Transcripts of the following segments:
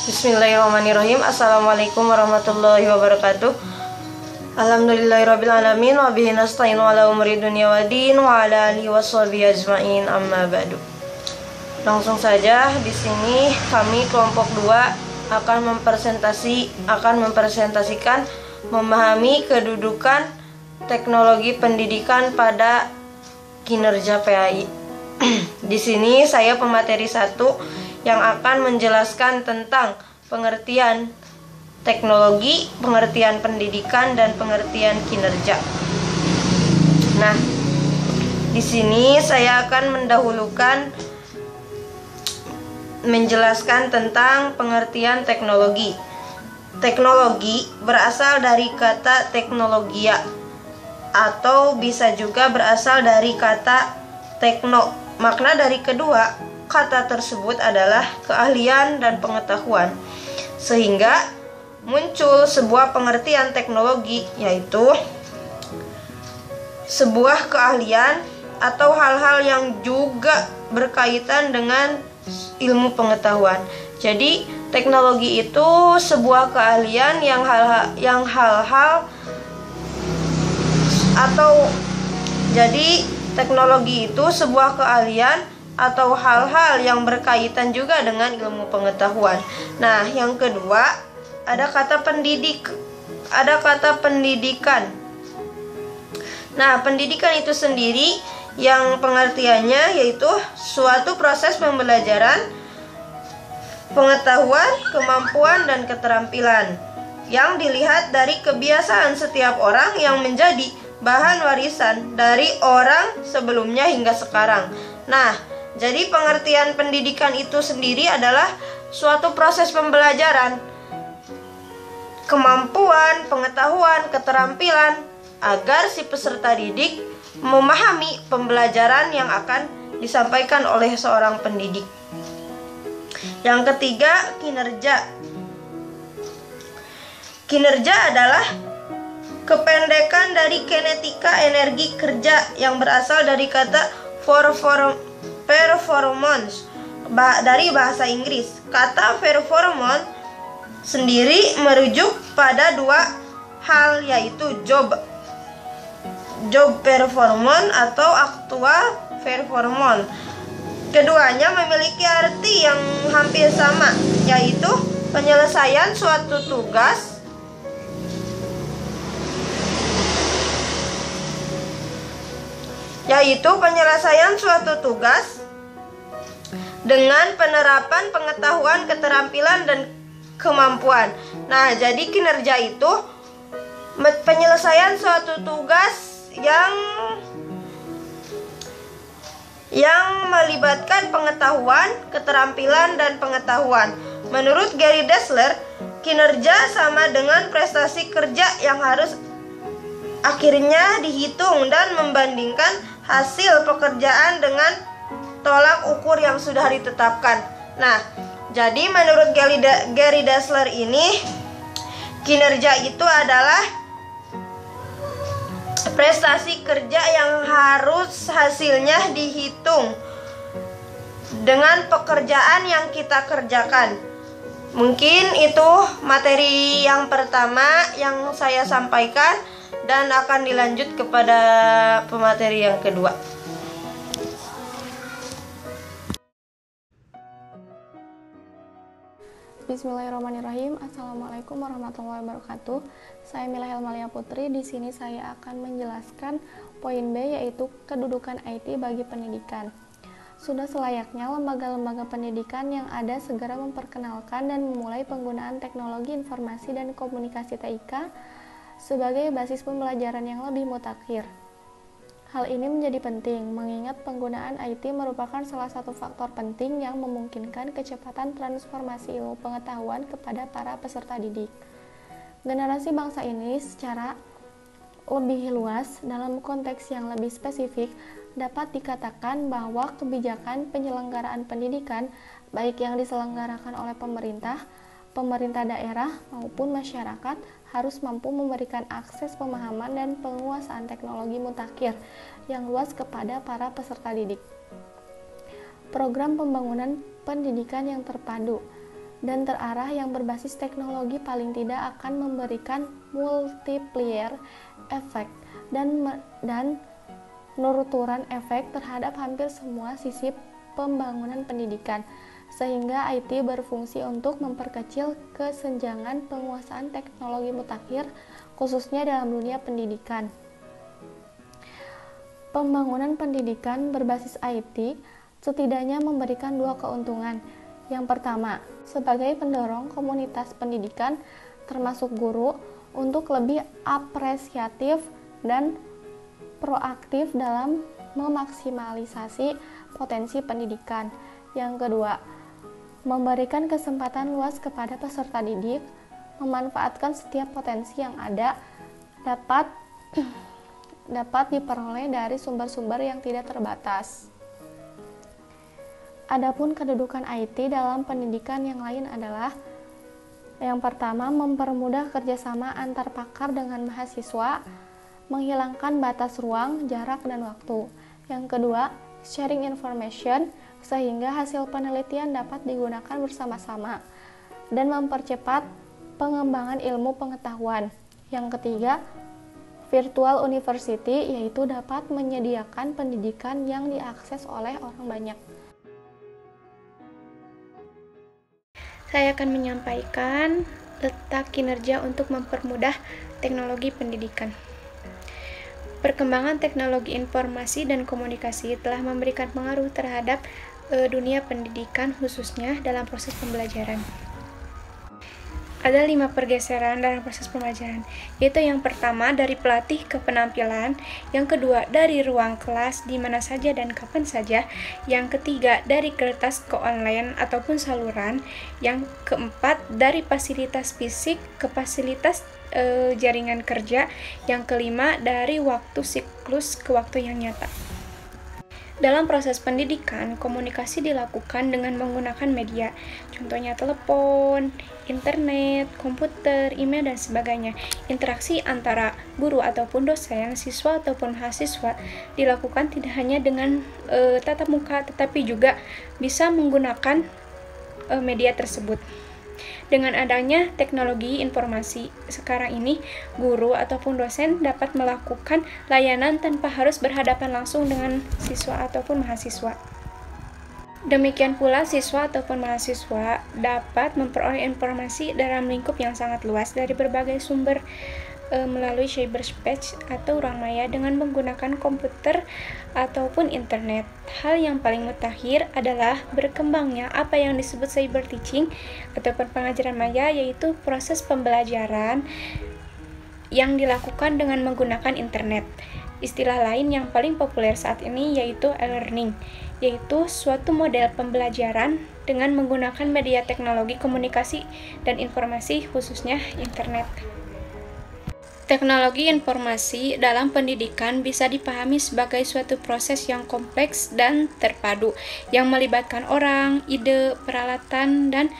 Bismillahirrahmanirrahim. Assalamualaikum warahmatullahi wabarakatuh. Alhamdulillahirrabbilalamin. Wa bihi nasta'inu ala umuri dunya wa din wa ala alihi washabihi ajmain, amma ba'du. Langsung saja, di sini kami kelompok 2 akan mempresentasikan memahami kedudukan teknologi pendidikan pada kinerja PAI. Di sini saya pemateri 1 yang akan menjelaskan tentang pengertian teknologi, pengertian pendidikan, dan pengertian kinerja. Nah, di sini saya akan mendahulukan menjelaskan tentang pengertian teknologi. Teknologi berasal dari kata teknologia atau bisa juga berasal dari kata tekno. Makna dari kedua kata tersebut adalah keahlian dan pengetahuan, sehingga muncul sebuah pengertian teknologi, yaitu sebuah keahlian atau hal-hal yang juga berkaitan dengan ilmu pengetahuan. Jadi teknologi itu sebuah keahlian teknologi itu sebuah keahlian atau hal-hal yang berkaitan juga dengan ilmu pengetahuan. Nah, yang kedua ada kata pendidikan. Nah, pendidikan itu sendiri yang pengertiannya yaitu suatu proses pembelajaran, pengetahuan, kemampuan, dan keterampilan yang dilihat dari kebiasaan setiap orang yang menjadi bahan warisan dari orang sebelumnya hingga sekarang. Nah, jadi pengertian pendidikan itu sendiri adalah suatu proses pembelajaran, kemampuan, pengetahuan, keterampilan agar si peserta didik memahami pembelajaran yang akan disampaikan oleh seorang pendidik. Yang ketiga, kinerja. Kinerja adalah kependekan dari kinetika energi kerja yang berasal dari kata performance dari bahasa Inggris. Kata performance sendiri merujuk pada dua hal, yaitu job performance atau actual performance. Keduanya memiliki arti yang hampir sama, yaitu penyelesaian suatu tugas dengan penerapan pengetahuan, keterampilan, dan kemampuan. Nah, jadi kinerja itu penyelesaian suatu tugas yang melibatkan pengetahuan, keterampilan, dan pengetahuan. Menurut Gary Dessler, kinerja sama dengan prestasi kerja yang harus akhirnya dihitung dan membandingkan hasil pekerjaan dengan tolak ukur yang sudah ditetapkan. Nah, jadi menurut Gary Dessler ini, kinerja itu adalah prestasi kerja yang harus hasilnya dihitung dengan pekerjaan yang kita kerjakan. Mungkin itu materi yang pertama yang saya sampaikan, dan akan dilanjut kepada pemateri yang kedua. Bismillahirrahmanirrahim. Assalamualaikum warahmatullahi wabarakatuh. Saya Mila Helmalia Putri. Di sini saya akan menjelaskan poin B, yaitu kedudukan IT bagi pendidikan. Sudah selayaknya lembaga-lembaga pendidikan yang ada segera memperkenalkan dan memulai penggunaan teknologi informasi dan komunikasi TIK sebagai basis pembelajaran yang lebih mutakhir. Hal ini menjadi penting mengingat penggunaan IT merupakan salah satu faktor penting yang memungkinkan kecepatan transformasi ilmu pengetahuan kepada para peserta didik. Generasi bangsa ini secara lebih luas dalam konteks yang lebih spesifik dapat dikatakan bahwa kebijakan penyelenggaraan pendidikan baik yang diselenggarakan oleh pemerintah daerah maupun masyarakat harus mampu memberikan akses pemahaman dan penguasaan teknologi mutakhir yang luas kepada para peserta didik. Program pembangunan pendidikan yang terpadu dan terarah yang berbasis teknologi paling tidak akan memberikan multiplier efek dan nuruturan efek terhadap hampir semua sisi pembangunan pendidikan, sehingga IT berfungsi untuk memperkecil kesenjangan penguasaan teknologi mutakhir, khususnya dalam dunia pendidikan. Pembangunan pendidikan berbasis IT setidaknya memberikan dua keuntungan. Yang pertama, sebagai pendorong komunitas pendidikan, termasuk guru, untuk lebih apresiatif dan proaktif dalam memaksimalisasi potensi pendidikan. Yang kedua, memberikan kesempatan luas kepada peserta didik memanfaatkan setiap potensi yang ada dapat diperoleh dari sumber-sumber yang tidak terbatas. Adapun kedudukan IT dalam pendidikan yang lain adalah: yang pertama, mempermudah kerjasama antar pakar dengan mahasiswa, menghilangkan batas ruang, jarak, dan waktu. Yang kedua, sharing information, sehingga hasil penelitian dapat digunakan bersama-sama dan mempercepat pengembangan ilmu pengetahuan. Yang ketiga, virtual university, yaitu dapat menyediakan pendidikan yang diakses oleh orang banyak. Saya akan menyampaikan letak kinerja untuk mempermudah teknologi pendidikan. Perkembangan teknologi informasi dan komunikasi telah memberikan pengaruh terhadap dunia pendidikan, khususnya dalam proses pembelajaran. Ada 5 pergeseran dalam proses pembelajaran, yaitu yang pertama dari pelatih ke penampilan, yang kedua dari ruang kelas di mana saja dan kapan saja, yang ketiga dari kertas ke online ataupun saluran, yang keempat dari fasilitas fisik ke fasilitas jaringan kerja, yang kelima dari waktu siklus ke waktu yang nyata. Dalam proses pendidikan, komunikasi dilakukan dengan menggunakan media, contohnya telepon, internet, komputer, email, dan sebagainya. Interaksi antara guru ataupun dosen, siswa ataupun mahasiswa dilakukan tidak hanya dengan tatap muka, tetapi juga bisa menggunakan media tersebut. Dengan adanya teknologi informasi sekarang ini, guru ataupun dosen dapat melakukan layanan tanpa harus berhadapan langsung dengan siswa ataupun mahasiswa. Demikian pula siswa ataupun mahasiswa dapat memperoleh informasi dalam lingkup yang sangat luas dari berbagai sumber melalui cyberspace atau ruang maya dengan menggunakan komputer ataupun internet. Hal yang paling mutakhir adalah berkembangnya apa yang disebut cyber teaching ataupun pengajaran maya, yaitu proses pembelajaran yang dilakukan dengan menggunakan internet. Istilah lain yang paling populer saat ini yaitu e-learning, yaitu suatu model pembelajaran dengan menggunakan media teknologi komunikasi dan informasi, khususnya internet. Teknologi informasi dalam pendidikan bisa dipahami sebagai suatu proses yang kompleks dan terpadu, yang melibatkan orang, ide, peralatan, dan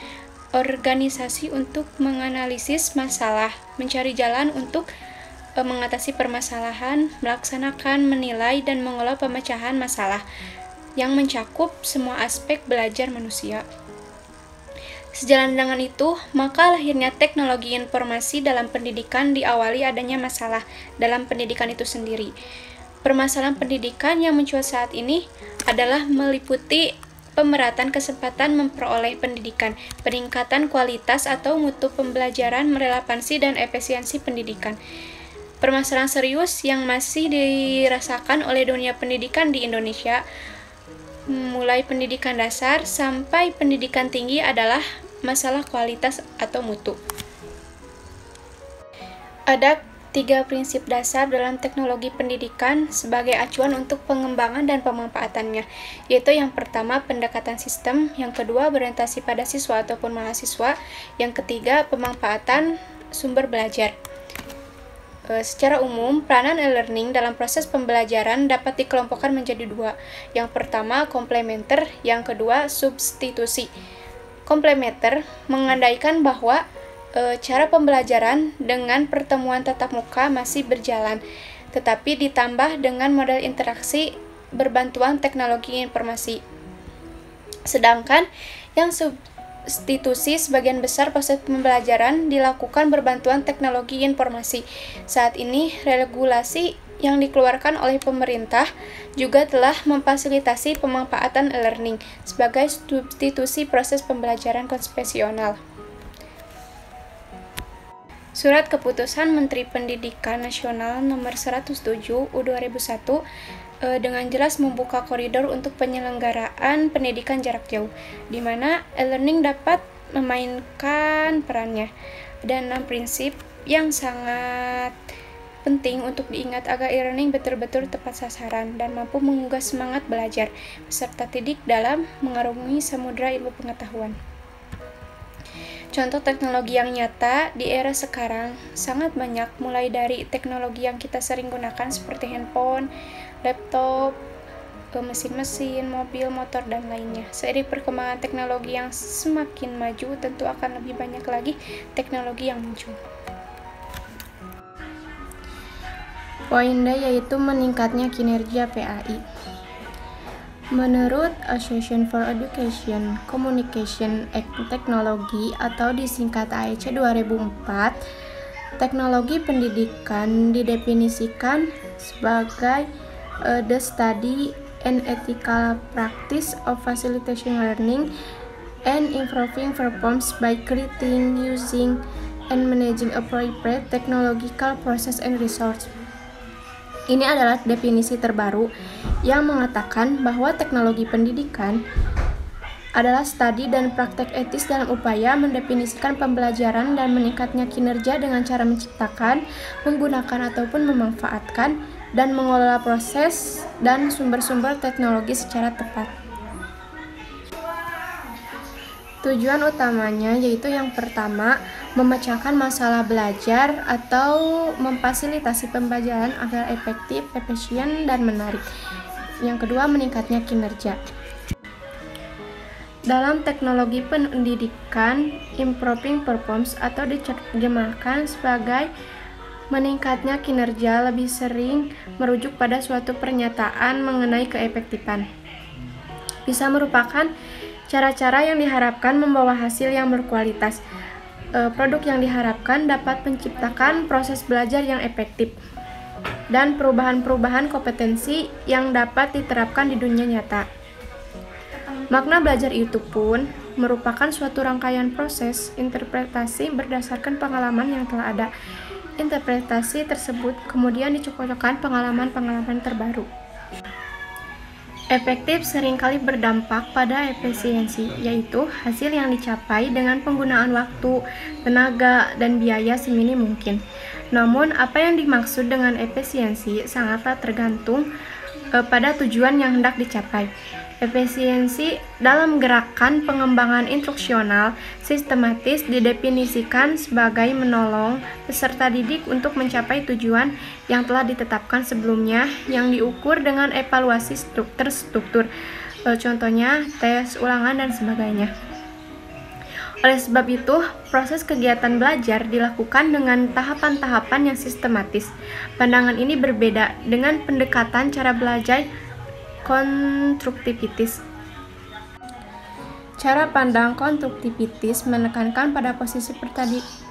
organisasi untuk menganalisis masalah, mencari jalan untuk mengatasi permasalahan, melaksanakan, menilai, dan mengolah pemecahan masalah, yang mencakup semua aspek belajar manusia. Sejalan dengan itu, maka lahirnya teknologi informasi dalam pendidikan diawali adanya masalah dalam pendidikan itu sendiri. Permasalahan pendidikan yang muncul saat ini adalah meliputi pemerataan kesempatan memperoleh pendidikan, peningkatan kualitas atau mutu pembelajaran, relevansi dan efisiensi pendidikan. Permasalahan serius yang masih dirasakan oleh dunia pendidikan di Indonesia, mulai pendidikan dasar sampai pendidikan tinggi, adalah masalah kualitas atau mutu. Ada 3 prinsip dasar dalam teknologi pendidikan sebagai acuan untuk pengembangan dan pemanfaatannya, yaitu yang pertama pendekatan sistem, yang kedua berorientasi pada siswa ataupun mahasiswa, yang ketiga pemanfaatan sumber belajar. Secara umum, peranan e-learning dalam proses pembelajaran dapat dikelompokkan menjadi 2. Yang pertama, komplementer, yang kedua, substitusi. Komplementer mengandaikan bahwa cara pembelajaran dengan pertemuan tatap muka masih berjalan, tetapi ditambah dengan model interaksi berbantuan teknologi informasi. Sedangkan yang institusi, sebagian besar proses pembelajaran dilakukan berbantuan teknologi informasi. Saat ini, regulasi yang dikeluarkan oleh pemerintah juga telah memfasilitasi pemanfaatan e-learning sebagai substitusi proses pembelajaran konvensional. Surat Keputusan Menteri Pendidikan Nasional Nomor 107 U2001 dengan jelas membuka koridor untuk penyelenggaraan pendidikan jarak jauh, di mana e-learning dapat memainkan perannya. Dan 6 prinsip yang sangat penting untuk diingat agar e-learning betul-betul tepat sasaran dan mampu menggugah semangat belajar peserta didik dalam mengarungi samudera ilmu pengetahuan. Contoh teknologi yang nyata di era sekarang sangat banyak, mulai dari teknologi yang kita sering gunakan seperti handphone, laptop, mesin-mesin, mobil, motor, dan lainnya. Seiring perkembangan teknologi yang semakin maju, tentu akan lebih banyak lagi teknologi yang muncul. Poin D yaitu meningkatnya kinerja PAI. Menurut Association for Education, Communication and Technology atau disingkat AEC 2004, teknologi pendidikan didefinisikan sebagai the study and ethical practice of facilitating learning and improving performance by creating, using, and managing appropriate technological process and resource. Ini adalah definisi terbaru yang mengatakan bahwa teknologi pendidikan adalah studi dan praktek etis dalam upaya mendefinisikan pembelajaran dan meningkatnya kinerja dengan cara menciptakan, menggunakan ataupun memanfaatkan, dan mengelola proses dan sumber-sumber teknologi secara tepat. Tujuan utamanya yaitu yang pertama, memecahkan masalah belajar atau memfasilitasi pembelajaran agar efektif, efisien, dan menarik. Yang kedua, meningkatnya kinerja. Dalam teknologi pendidikan, improving performance atau diterjemahkan sebagai meningkatnya kinerja lebih sering merujuk pada suatu pernyataan mengenai keefektifan. Bisa merupakan cara-cara yang diharapkan membawa hasil yang berkualitas. Produk yang diharapkan dapat menciptakan proses belajar yang efektif dan perubahan-perubahan kompetensi yang dapat diterapkan di dunia nyata. Makna belajar itu pun merupakan suatu rangkaian proses interpretasi berdasarkan pengalaman yang telah ada. Interpretasi tersebut kemudian dicocokkan pengalaman-pengalaman terbaru. Efektif seringkali berdampak pada efisiensi, yaitu hasil yang dicapai dengan penggunaan waktu, tenaga, dan biaya seminim mungkin. Namun, apa yang dimaksud dengan efisiensi sangatlah tergantung pada tujuan yang hendak dicapai. Efisiensi dalam gerakan pengembangan instruksional sistematis didefinisikan sebagai menolong peserta didik untuk mencapai tujuan yang telah ditetapkan sebelumnya yang diukur dengan evaluasi struktur, contohnya tes ulangan dan sebagainya. Oleh sebab itu, proses kegiatan belajar dilakukan dengan tahapan-tahapan yang sistematis. Pandangan ini berbeda dengan pendekatan cara belajar konstruktivitis. Cara pandang konstruktivitis menekankan pada posisi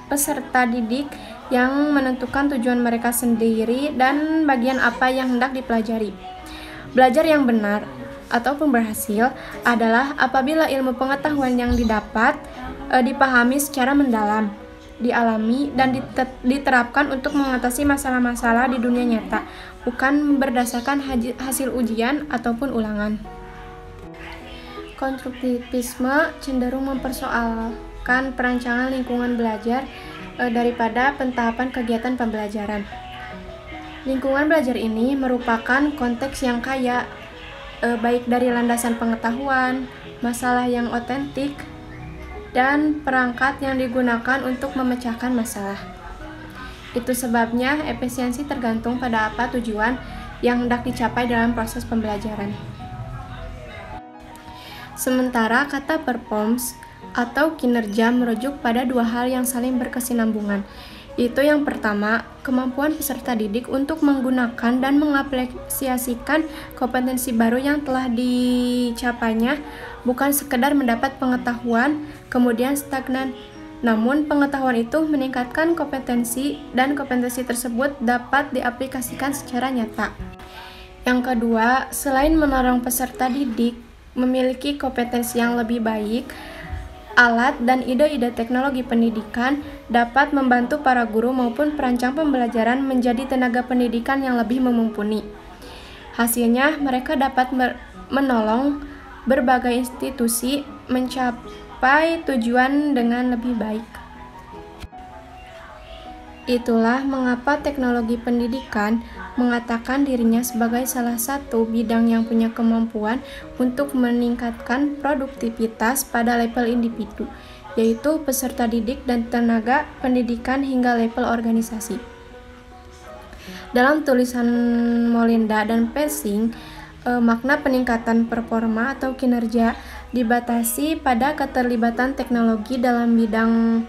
peserta didik yang menentukan tujuan mereka sendiri dan bagian apa yang hendak dipelajari. Belajar yang benar ataupun berhasil adalah apabila ilmu pengetahuan yang didapat dipahami secara mendalam, dialami, dan diterapkan untuk mengatasi masalah-masalah di dunia nyata, bukan berdasarkan hasil ujian ataupun ulangan. Konstruktivisme cenderung mempersoalkan perancangan lingkungan belajar daripada pentahapan kegiatan pembelajaran. Lingkungan belajar ini merupakan konteks yang kaya, baik dari landasan pengetahuan, masalah yang otentik, dan perangkat yang digunakan untuk memecahkan masalah. Itu sebabnya efisiensi tergantung pada apa tujuan yang hendak dicapai dalam proses pembelajaran. Sementara kata performance atau kinerja merujuk pada dua hal yang saling berkesinambungan, yaitu yang pertama, kemampuan peserta didik untuk menggunakan dan mengapresiasikan kompetensi baru yang telah dicapainya, bukan sekedar mendapat pengetahuan kemudian stagnan. Namun, pengetahuan itu meningkatkan kompetensi dan kompetensi tersebut dapat diaplikasikan secara nyata. Yang kedua, selain mendorong peserta didik memiliki kompetensi yang lebih baik, alat dan ide-ide teknologi pendidikan dapat membantu para guru maupun perancang pembelajaran menjadi tenaga pendidikan yang lebih mumpuni. Hasilnya, mereka dapat menolong berbagai institusi mencapai tujuan dengan lebih baik. Itulah mengapa teknologi pendidikan mengatakan dirinya sebagai salah satu bidang yang punya kemampuan untuk meningkatkan produktivitas pada level individu, yaitu peserta didik dan tenaga pendidikan hingga level organisasi. Dalam tulisan Molinda dan Pesing, makna peningkatan performa atau kinerja dibatasi pada keterlibatan teknologi dalam bidang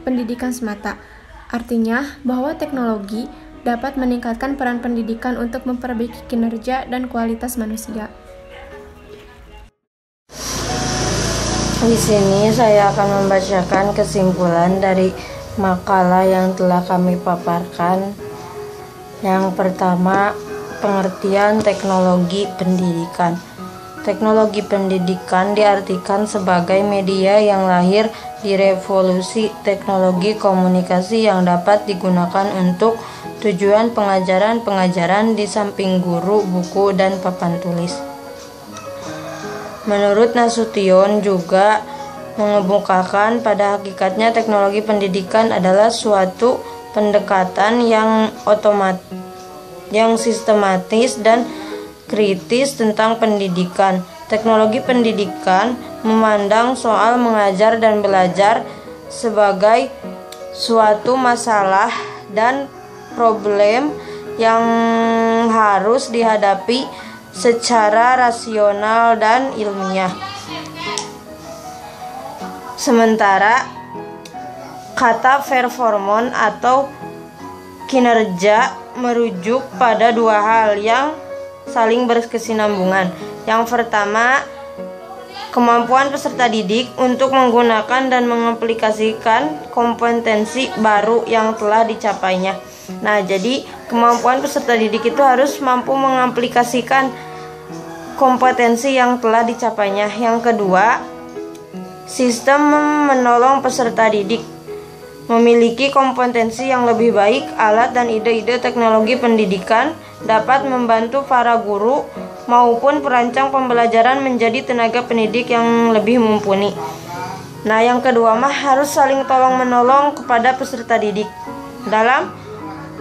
pendidikan semata. Artinya bahwa teknologi dapat meningkatkan peran pendidikan untuk memperbaiki kinerja dan kualitas manusia. Di sini saya akan membacakan kesimpulan dari makalah yang telah kami paparkan. Yang pertama, pengertian teknologi pendidikan. Teknologi pendidikan diartikan sebagai media yang lahir di revolusi teknologi komunikasi yang dapat digunakan untuk tujuan pengajaran di samping guru, buku, dan papan tulis. Menurut Nasution juga mengemukakan pada hakikatnya teknologi pendidikan adalah suatu pendekatan yang sistematis dan kritis tentang pendidikan. Teknologi pendidikan memandang soal mengajar dan belajar sebagai suatu masalah dan problem yang harus dihadapi secara rasional dan ilmiah. Sementara kata performance atau kinerja merujuk pada dua hal yang saling berkesinambungan. Yang pertama, kemampuan peserta didik untuk menggunakan dan mengaplikasikan kompetensi baru yang telah dicapainya. Nah, jadi kemampuan peserta didik itu harus mampu mengaplikasikan kompetensi yang telah dicapainya. Yang kedua, sistem menolong peserta didik memiliki kompetensi yang lebih baik. Alat dan ide-ide teknologi pendidikan dapat membantu para guru maupun perancang pembelajaran menjadi tenaga pendidik yang lebih mumpuni. Nah, yang kedua harus saling tolong-menolong kepada peserta didik dalam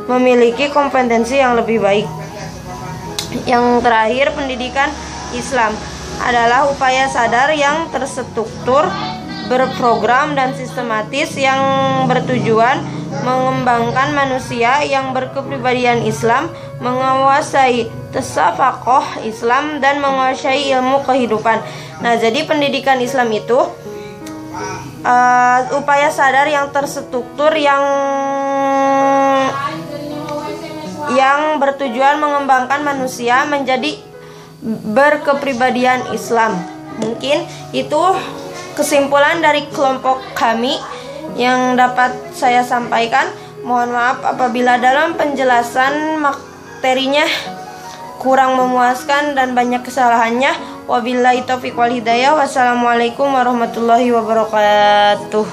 memiliki kompetensi yang lebih baik. Yang terakhir, pendidikan Islam adalah upaya sadar yang terstruktur, berprogram dan sistematis yang bertujuan mengembangkan manusia yang berkepribadian Islam, menguasai tasawuf Islam dan menguasai ilmu kehidupan. Nah, jadi pendidikan Islam itu upaya sadar yang terstruktur yang bertujuan mengembangkan manusia menjadi berkepribadian Islam. Mungkin itu kesimpulan dari kelompok kami yang dapat saya sampaikan. Mohon maaf apabila dalam penjelasan materinya kurang memuaskan dan banyak kesalahannya. Wabillahi taufiq wal hidayah. Wassalamualaikum warahmatullahi wabarakatuh.